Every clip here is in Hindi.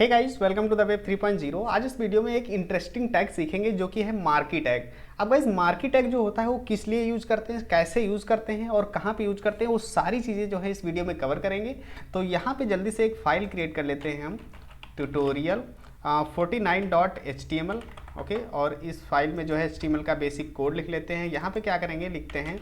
Hey guys, welcome to the web 3.0। आज इस वीडियो में एक इंटरेस्टिंग टैग सीखेंगे जो कि है मार्की टैग। अब गाइस मार्की टैग जो होता है वो किस लिए यूज करते हैं, कैसे यूज करते हैं और कहाँ पे यूज करते हैं, वो सारी चीज़ें जो है इस वीडियो में कवर करेंगे। तो यहाँ पे जल्दी से एक फाइल क्रिएट कर लेते हैं हम, ट्यूटोरियल 49.html। ओके, और इस फाइल में जो है HTML का बेसिक कोड लिख लेते हैं। यहाँ पे क्या करेंगे, लिखते हैं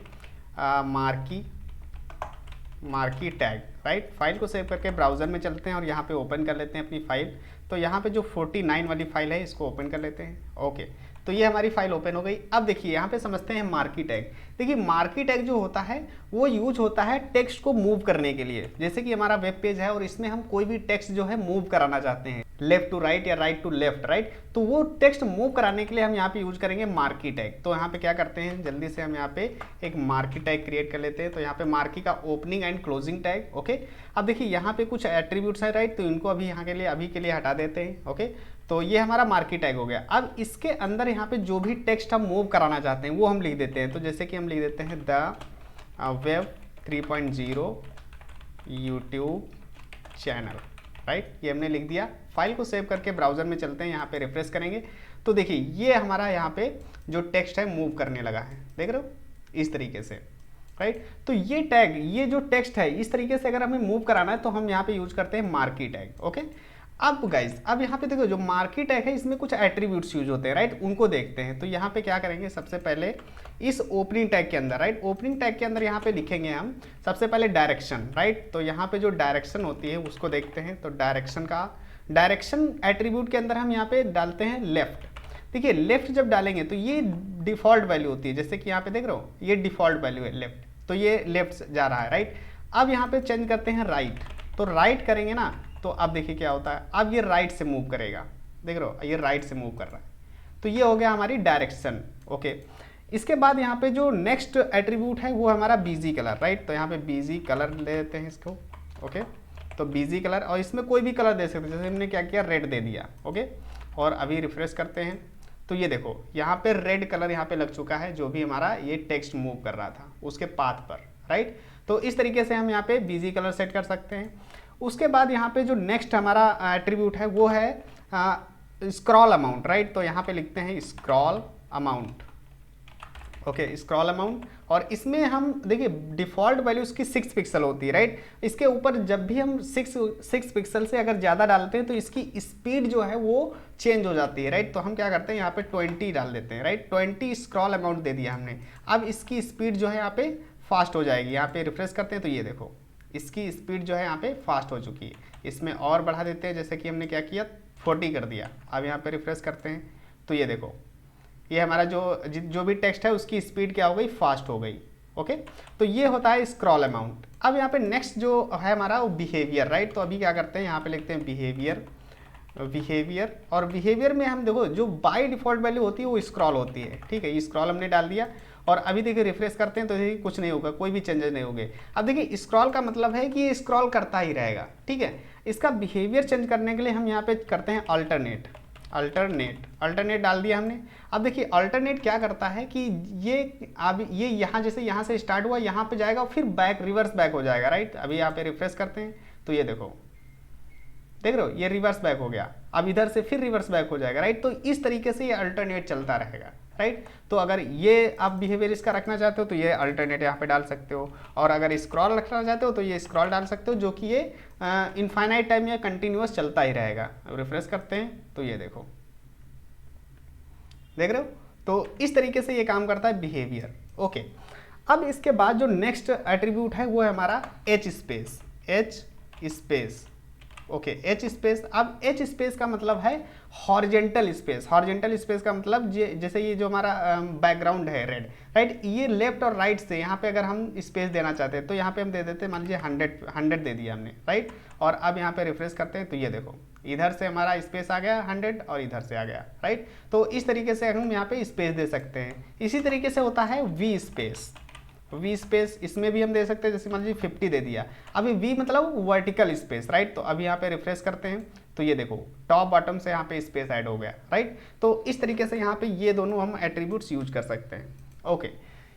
मार्की टैग, राइट। फाइल को सेव करके ब्राउज़र में चलते हैं और यहाँ पे ओपन कर लेते हैं अपनी फाइल। तो यहाँ पे जो 49 वाली फाइल है इसको ओपन कर लेते हैं। ओके, तो ये हमारी फाइल ओपन हो गई। अब देखिए यहाँ पे समझते हैं मार्की टैग। देखिए मार्की टैग जो होता है वो यूज होता है टेक्स्ट को मूव करने के लिए। जैसे कि हमारा वेब पेज है और इसमें हम कोई भी टेक्स्ट जो है मूव कराना चाहते हैं, लेफ्ट टू राइट या राइट टू लेफ्ट, राइट। तो वो टेक्स्ट मूव कराने के लिए हम यहाँ पे यूज करेंगे मार्की टैग। तो यहाँ पे क्या करते हैं, जल्दी से हम यहाँ पे एक मार्की टैग क्रिएट कर लेते हैं। तो यहाँ पे मार्की का opening and closing tag. Okay, अब देखिए यहाँ पे कुछ एट्रीब्यूट्स है, राइट। तो इनको अभी यहाँ के लिए अभी के लिए हटा देते हैं। ओके, तो ये हमारा मार्की टैग हो गया। अब इसके अंदर यहाँ पे जो भी टेक्स्ट हम मूव कराना चाहते हैं वो हम लिख देते हैं। तो जैसे कि हम लिख देते हैं the web 3.0 YouTube channel, right. ये हमने लिख दिया। फाइल को सेव करके ब्राउजर में चलते हैं, यहाँ पे रिफ्रेश करेंगे तो देखिए ये हमारा यहाँ पे जो टेक्स्ट है मूव करने लगा है, देख रहे हो, इस तरीके से, राइट। तो ये टैग, ये जो टेक्स्ट है इस तरीके से अगर हमें मूव कराना है तो हम यहाँ पे यूज करते हैं मार्की टैग। ओके, अब गाइज अब यहाँ पे देखो जो मार्की टैग है इसमें कुछ एट्रीब्यूट्स यूज होते हैं, राइट, उनको देखते हैं। तो यहाँ पे क्या करेंगे, सबसे पहले इस ओपनिंग टैग के अंदर, राइट, ओपनिंग टैग के अंदर यहाँ पे लिखेंगे हम सबसे पहले डायरेक्शन, राइट। तो यहाँ पे जो डायरेक्शन होती है उसको देखते हैं। तो डायरेक्शन एट्रीब्यूट के अंदर हम यहाँ पे डालते हैं लेफ्ट। देखिए लेफ्ट जब डालेंगे तो ये डिफॉल्ट वैल्यू होती है, जैसे कि यहाँ पे देख रहे हो ये डिफॉल्ट वैल्यू है लेफ्ट, तो ये लेफ्ट जा रहा है, राइट। अब यहाँ पे चेंज करते हैं राइट। तो राइट करेंगे ना, तो अब देखिए क्या होता है, अब ये राइट से मूव करेगा, देख रहे हो ये राइट से मूव कर रहा है। तो ये हो गया हमारी डायरेक्शन। ओके, इसके बाद यहाँ पे जो नेक्स्ट एट्रीब्यूट है वो हमारा बीजी कलर, राइट। तो यहाँ पे बीजी कलर ले लेते हैं इसको। ओके, तो बीजी कलर, और इसमें कोई भी कलर दे सकते हैं, जैसे हमने क्या किया, रेड दे दिया। ओके, और अभी रिफ्रेश करते हैं तो ये देखो यहाँ पे रेड कलर यहाँ पे लग चुका है, जो भी हमारा ये टेक्स्ट मूव कर रहा था उसके पाथ पर, राइट। तो इस तरीके से हम यहाँ पे बीजी कलर सेट कर सकते हैं। उसके बाद यहाँ पे जो नेक्स्ट हमारा एट्रीब्यूट है वो है स्क्रॉल अमाउंट, राइट। तो यहाँ पे लिखते हैं scroll amount. Okay, scroll amount, और इसमें हम देखिए डिफॉल्ट वैल्यू उसकी 6 पिक्सल होती है, राइट। इसके ऊपर जब भी हम 6 पिक्सल से अगर ज़्यादा डालते हैं तो इसकी स्पीड जो है वो चेंज हो जाती है, राइट। तो हम क्या करते हैं यहाँ पे 20 डाल देते हैं, राइट। 20 स्क्रॉल अमाउंट दे दिया हमने। अब इसकी स्पीड जो है यहाँ पे फास्ट हो जाएगी। यहाँ पे रिफ्रेश करते हैं तो ये देखो इसकी स्पीड जो है यहाँ पे फास्ट हो चुकी है। इसमें और बढ़ा देते हैं, जैसे कि हमने क्या किया 40 कर दिया। अब यहाँ पे रिफ्रेश करते हैं तो ये देखो ये हमारा जो भी टेक्स्ट है उसकी स्पीड क्या हो गई, फास्ट हो गई। ओके, तो ये होता है स्क्रॉल अमाउंट। अब यहाँ पे नेक्स्ट जो है हमारा वो बिहेवियर, राइट। तो अभी क्या करते हैं, यहाँ पे लिखते हैं बिहेवियर। और बिहेवियर में हम देखो जो बाय डिफॉल्ट वैल्यू होती है वो स्क्रॉल होती है, ठीक है। ये स्क्रॉल हमने डाल दिया और अभी देखिए रिफ्रेश करते हैं तो देखिए कुछ नहीं होगा, कोई भी चेंजेस नहीं होंगे। अब देखिए स्क्रॉल का मतलब है कि ये स्क्रॉल करता ही रहेगा, ठीक है। इसका बिहेवियर चेंज करने के लिए हम यहाँ पे करते हैं अल्टरनेट डाल दिया हमने। अब देखिए अल्टरनेट क्या करता है कि ये अब ये यहाँ जैसे यहाँ से स्टार्ट हुआ यहाँ पे जाएगा और फिर रिवर्स बैक हो जाएगा, राइट। अभी यहाँ पे रिफ्रेश करते हैं तो ये देखो, देख रहे हो ये रिवर्स बैक हो गया। अब इधर से फिर रिवर्स बैक हो जाएगा, राइट। तो इस तरीके से ये अल्टरनेट चलता रहेगा, राइट। तो अगर ये आप बिहेवियर इसका रखना चाहते हो तो ये अल्टरनेट यहाँ पे डाल सकते हो, और अगर स्क्रॉल रखना चाहते हो तो ये स्क्रॉल डाल सकते हो, जो कि ये इनफाइनाइट टाइम या कंटिन्यूअस चलता ही रहेगा। रिफ्रेश करते हैं तो ये देखो, देख रहे हो। तो इस तरीके से ये काम करता है बिहेवियर। ओके, अब इसके बाद जो नेक्स्ट एट्रीब्यूट है वो है हमारा H space. Okay, H space. अब एच स्पेस का मतलब है हॉरिजेंटल स्पेस। हॉरिजेंटल स्पेस का मतलब जैसे ये जो हमारा बैकग्राउंड है रेड, राइट, ये लेफ्ट और राइट से यहाँ पे अगर हम स्पेस देना चाहते हैं तो यहाँ पे हम दे देते हैं, मान लीजिए 100 दे दिया हमने, राइट। और अब यहाँ पे रिफ्रेश करते हैं तो ये देखो इधर से हमारा स्पेस आ गया 100 और इधर से आ गया, राइट। तो इस तरीके से हम यहाँ पे स्पेस दे सकते हैं। इसी तरीके से होता है वी स्पेस, इसमें भी हम दे सकते हैं, जैसे मान लीजिए 50 दे दिया। अभी वी मतलब वर्टिकल स्पेस, राइट। तो अभी यहाँ पे रिफ्रेश करते हैं तो ये देखो टॉप बॉटम से यहाँ पे स्पेस ऐड हो गया, राइट। तो इस तरीके से यहाँ पे ये दोनों हम एट्रीब्यूट्स यूज कर सकते हैं। ओके,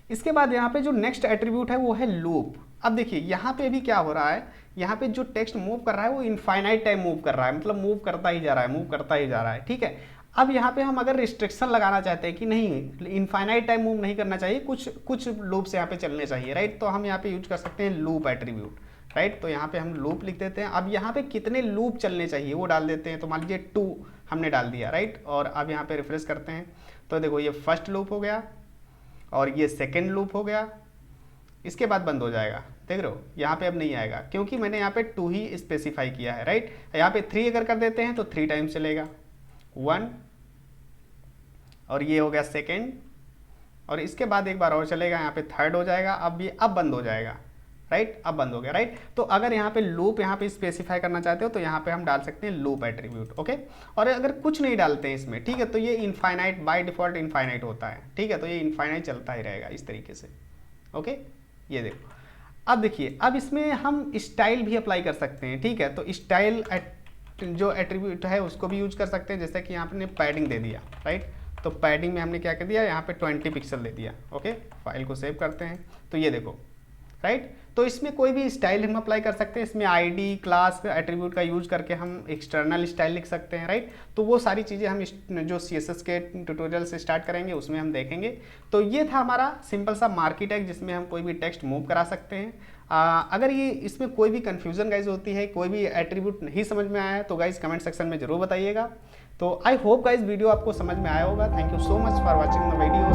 इसके बाद यहाँ पे जो नेक्स्ट एट्रीब्यूट है वो है लूप। अब देखिए यहाँ पे भी क्या हो रहा है यहाँ पे जो टेक्स्ट मूव कर रहा है वो इनफाइनाइट टाइम मूव कर रहा है, मतलब मूव करता ही जा रहा है, मूव करता ही जा रहा है, ठीक है। अब यहाँ पे हम अगर रिस्ट्रिक्शन लगाना चाहते हैं कि नहीं इनफाइनाइट टाइम मूव नहीं करना चाहिए, कुछ कुछ लूप्स यहाँ पे चलने चाहिए, राइट, तो हम यहाँ पे यूज कर सकते हैं लूप एट्रीब्यूट, राइट। तो यहाँ पे हम लूप लिख देते हैं। अब यहाँ पे कितने लूप चलने चाहिए वो डाल देते हैं, तो मान लीजिए 2 हमने डाल दिया, राइट। और अब यहाँ पे रिफ्रेश करते हैं तो देखो ये फर्स्ट लूप हो गया और ये सेकेंड लूप हो गया, इसके बाद बंद हो जाएगा, देख रहे हो, यहाँ पे अब नहीं आएगा क्योंकि मैंने यहाँ पे 2 ही स्पेसिफाई किया है, राइट। यहाँ पे 3 अगर कर देते हैं तो 3 टाइम्स चलेगा, 1 और ये हो गया सेकेंड, और इसके बाद एक बार और चलेगा, यहाँ पे थर्ड हो जाएगा, अब ये अब बंद हो जाएगा, राइट, अब बंद हो गया, राइट। तो अगर यहाँ पे लूप यहाँ पे स्पेसिफाई करना चाहते हो तो यहाँ पे हम डाल सकते हैं लूप एट्रीब्यूट, ओके। और अगर कुछ नहीं डालते हैं इसमें, ठीक है, तो ये इनफाइनाइट बाय डिफॉल्ट इनफाइनाइट होता है, ठीक है, तो ये इनफाइनाइट चलता ही रहेगा इस तरीके से, ओके। ये देखो, अब देखिए, अब इसमें हम स्टाइल भी अप्लाई कर सकते हैं, ठीक है। तो स्टाइल जो एट्रीब्यूट है उसको भी यूज कर सकते हैं, जैसे कि यहाँ पे पैडिंग दे दिया, राइट। तो पैडिंग में हमने क्या कर दिया, यहाँ पे 20 पिक्सल दे दिया, ओके। फाइल को सेव करते हैं तो ये देखो, राइट। तो इसमें कोई भी स्टाइल हम अप्लाई कर सकते हैं, इसमें आईडी क्लास एट्रीब्यूट का यूज करके हम एक्सटर्नल स्टाइल लिख सकते हैं, राइट। तो वो सारी चीज़ें हम जो CSS के ट्यूटोरियल से स्टार्ट करेंगे उसमें हम देखेंगे। तो ये था हमारा सिंपल सा मार्की टैग जिसमें हम कोई भी टेक्स्ट मूव करा सकते हैं। अगर ये इसमें कोई भी कन्फ्यूजन गाइज होती है, कोई भी एट्रीब्यूट नहीं समझ में आया है तो गाइज कमेंट सेक्शन में जरूर बताइएगा। तो आई होप गाइज वीडियो आपको समझ में आया होगा। Thank you so much for watching the video.